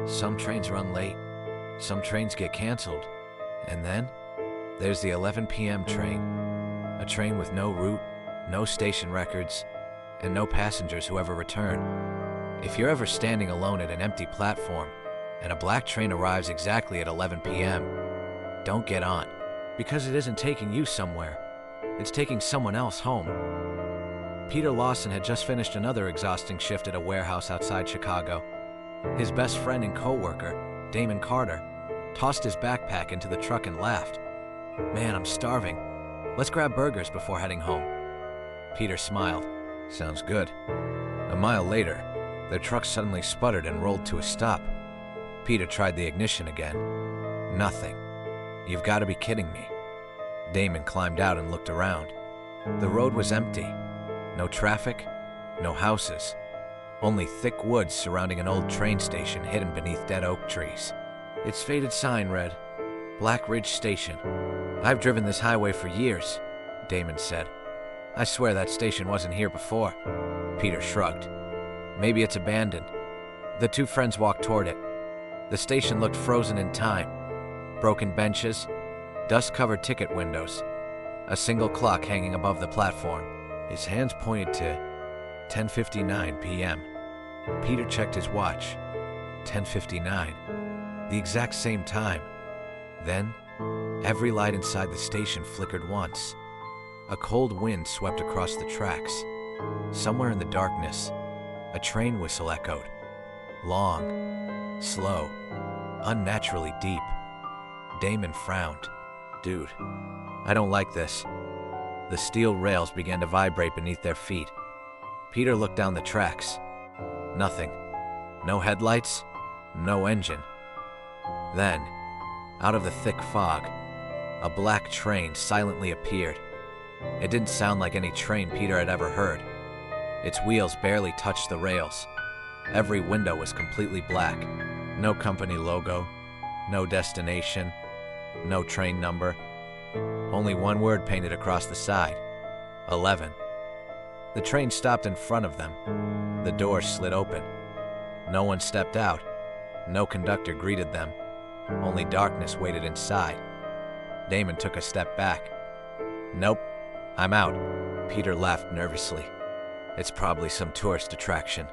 Some trains run late, some trains get canceled, and then there's the 11 p.m. train. A train with no route, no station records, and no passengers who ever return. If you're ever standing alone at an empty platform and a black train arrives exactly at 11 p.m., don't get on, because it isn't taking you somewhere. It's taking someone else home. Peter Lawson had just finished another exhausting shift at a warehouse outside Chicago. His best friend and co-worker, Damon Carter, tossed his backpack into the truck and laughed. "Man, I'm starving. Let's grab burgers before heading home." Peter smiled. "Sounds good." A mile later, their truck suddenly sputtered and rolled to a stop. Peter tried the ignition again. Nothing. "You've got to be kidding me." Damon climbed out and looked around. The road was empty. No traffic, no houses. Only thick woods surrounding an old train station hidden beneath dead oak trees. Its faded sign read, "Black Ridge Station." "I've driven this highway for years," Damon said. "I swear that station wasn't here before." Peter shrugged. "Maybe it's abandoned." The two friends walked toward it. The station looked frozen in time. Broken benches, dust-covered ticket windows, a single clock hanging above the platform. His hands pointed to 10:59 p.m. Peter checked his watch. 10:59. The exact same time. Then, every light inside the station flickered once. A cold wind swept across the tracks. Somewhere in the darkness, a train whistle echoed. Long, slow, unnaturally deep. Damon frowned. "Dude, I don't like this." The steel rails began to vibrate beneath their feet. Peter looked down the tracks. Nothing. No headlights, no engine. Then, out of the thick fog, a black train silently appeared. It didn't sound like any train Peter had ever heard. Its wheels barely touched the rails. Every window was completely black. No company logo, no destination, no train number. Only one word painted across the side: 11. The train stopped in front of them. The doors slid open. No one stepped out. No conductor greeted them. Only darkness waited inside. Damon took a step back. "Nope, I'm out." Peter laughed nervously. "It's probably some tourist attraction."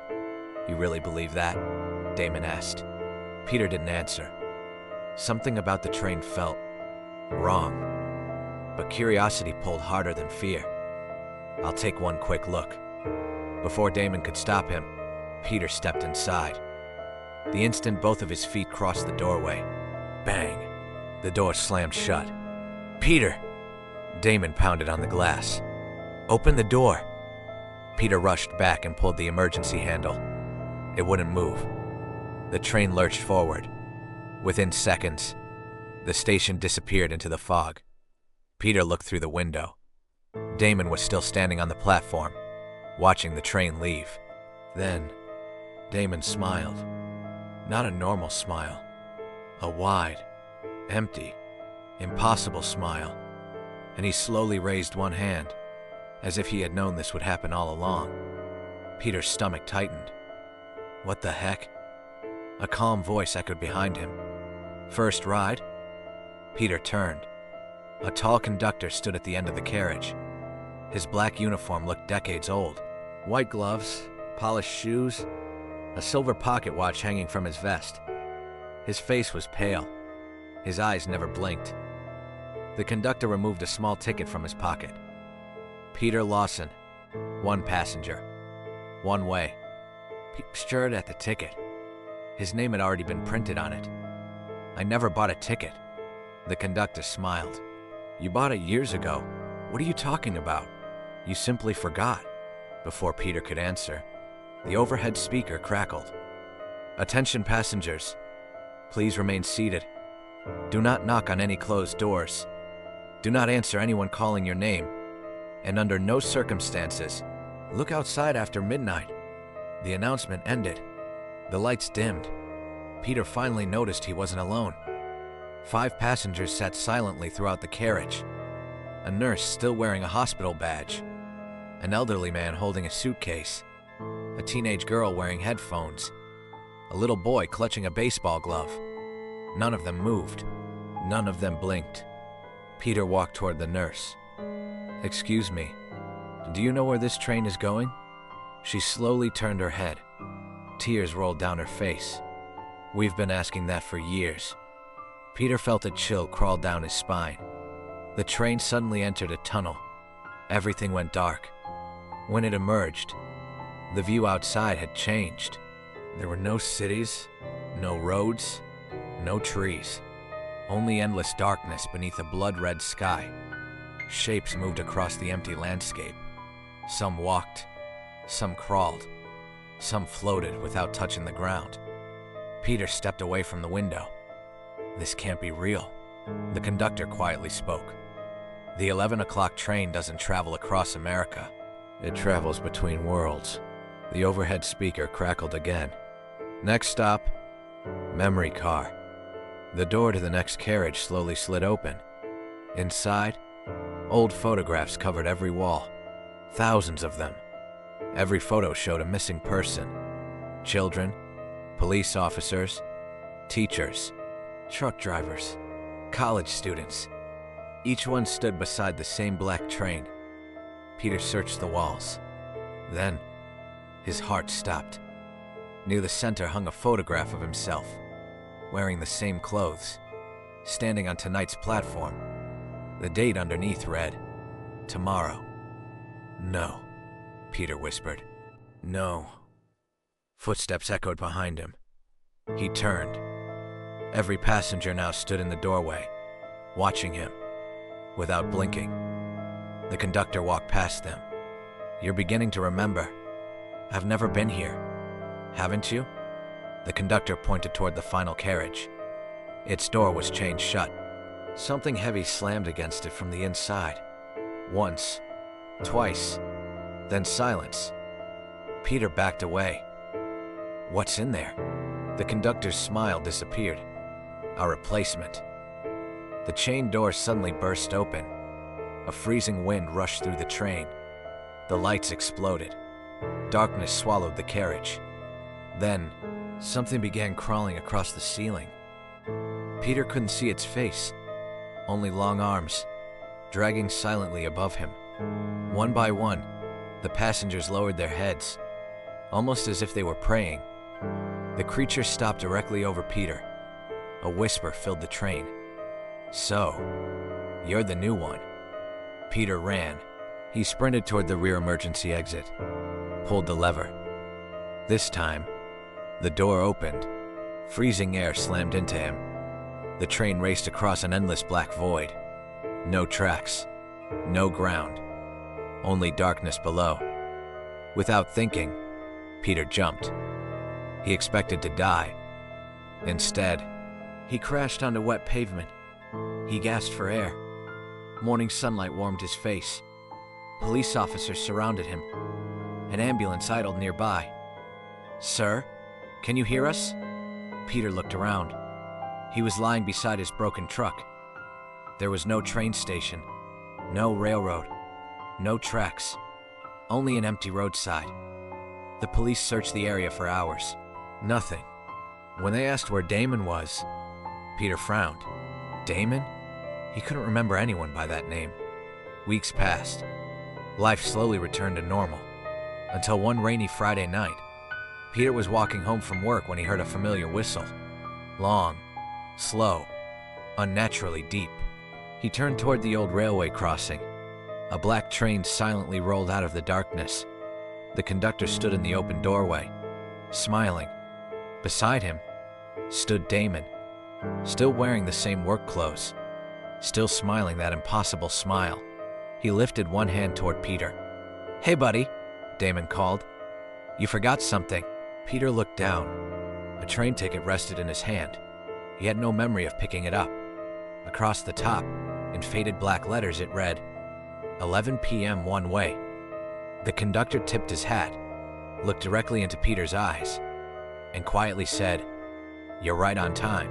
"You really believe that?" Damon asked. Peter didn't answer. Something about the train felt wrong. But curiosity pulled harder than fear. "I'll take one quick look." Before Damon could stop him, Peter stepped inside. The instant both of his feet crossed the doorway, bang, the door slammed shut. "Peter!" Damon pounded on the glass. "Open the door!" Peter rushed back and pulled the emergency handle. It wouldn't move. The train lurched forward. Within seconds, the station disappeared into the fog. Peter looked through the window. Damon was still standing on the platform, watching the train leave. Then, Damon smiled. Not a normal smile. A wide, empty, impossible smile. And he slowly raised one hand, as if he had known this would happen all along. Peter's stomach tightened. "What the heck?" A calm voice echoed behind him. "First ride?" Peter turned. A tall conductor stood at the end of the carriage. His black uniform looked decades old. White gloves, polished shoes, a silver pocket watch hanging from his vest. His face was pale. His eyes never blinked. The conductor removed a small ticket from his pocket. "Peter Lawson, one passenger, one way." Peter stared at the ticket. His name had already been printed on it. "I never bought a ticket." The conductor smiled. "You bought it years ago. What are you talking about? You simply forgot." Before Peter could answer, the overhead speaker crackled. "Attention passengers. Please remain seated. Do not knock on any closed doors. Do not answer anyone calling your name. And under no circumstances, look outside after midnight." The announcement ended. The lights dimmed. Peter finally noticed he wasn't alone. 5 passengers sat silently throughout the carriage. A nurse still wearing a hospital badge. An elderly man holding a suitcase. A teenage girl wearing headphones. a little boy clutching a baseball glove. None of them moved. None of them blinked. Peter walked toward the nurse. "Excuse me, do you know where this train is going?" She slowly turned her head. Tears rolled down her face. "We've been asking that for years." Peter felt a chill crawl down his spine. The train suddenly entered a tunnel. Everything went dark. When it emerged, the view outside had changed. There were no cities, no roads, no trees. Only endless darkness beneath a blood-red sky. Shapes moved across the empty landscape. Some walked, some crawled, some floated without touching the ground. Peter stepped away from the window. "This can't be real," the conductor quietly spoke. "The 11 o'clock train doesn't travel across America. It travels between worlds." The overhead speaker crackled again. "Next stop, memory car." The door to the next carriage slowly slid open. Inside, old photographs covered every wall. Thousands of them. Every photo showed a missing person. Children, police officers, teachers, truck drivers, college students. Each one stood beside the same black train. Peter searched the walls. Then, his heart stopped. Near the center hung a photograph of himself, wearing the same clothes, standing on tonight's platform. The date underneath read, "Tomorrow." "No," Peter whispered. "No." Footsteps echoed behind him. He turned. Every passenger now stood in the doorway, watching him, without blinking. The conductor walked past them. "You're beginning to remember. I've never been here. Haven't you?" The conductor pointed toward the final carriage. Its door was chained shut. Something heavy slammed against it from the inside. Once, twice, then silence. Peter backed away. "What's in there?" The conductor's smile disappeared. "A replacement." The chain door suddenly burst open. A freezing wind rushed through the train. The lights exploded. Darkness swallowed the carriage. Then, something began crawling across the ceiling. Peter couldn't see its face, only long arms, dragging silently above him. One by one, the passengers lowered their heads, almost as if they were praying. The creature stopped directly over Peter. A whisper filled the train. "So, you're the new one." Peter ran. He sprinted toward the rear emergency exit, pulled the lever. This time, the door opened. Freezing air slammed into him. The train raced across an endless black void. No tracks, no ground, only darkness below. Without thinking, Peter jumped. He expected to die. Instead, he crashed onto wet pavement. He gasped for air. Morning sunlight warmed his face. Police officers surrounded him. An ambulance idled nearby. "Sir, can you hear us?" Peter looked around. He was lying beside his broken truck. There was no train station, no railroad, no tracks, only an empty roadside. The police searched the area for hours. Nothing. When they asked where Damon was, Peter frowned. Damon? He couldn't remember anyone by that name. Weeks passed. Life slowly returned to normal, until one rainy Friday night. Peter was walking home from work when he heard a familiar whistle. Long, slow, unnaturally deep. He turned toward the old railway crossing. A black train silently rolled out of the darkness. The conductor stood in the open doorway, smiling. Beside him stood Damon, still wearing the same work clothes, still smiling that impossible smile. He lifted one hand toward Peter. "Hey, buddy," Damon called. "You forgot something." Peter looked down. A train ticket rested in his hand. He had no memory of picking it up. Across the top, in faded black letters, it read, 11 p.m. one way. The conductor tipped his hat, looked directly into Peter's eyes, and quietly said, "You're right on time."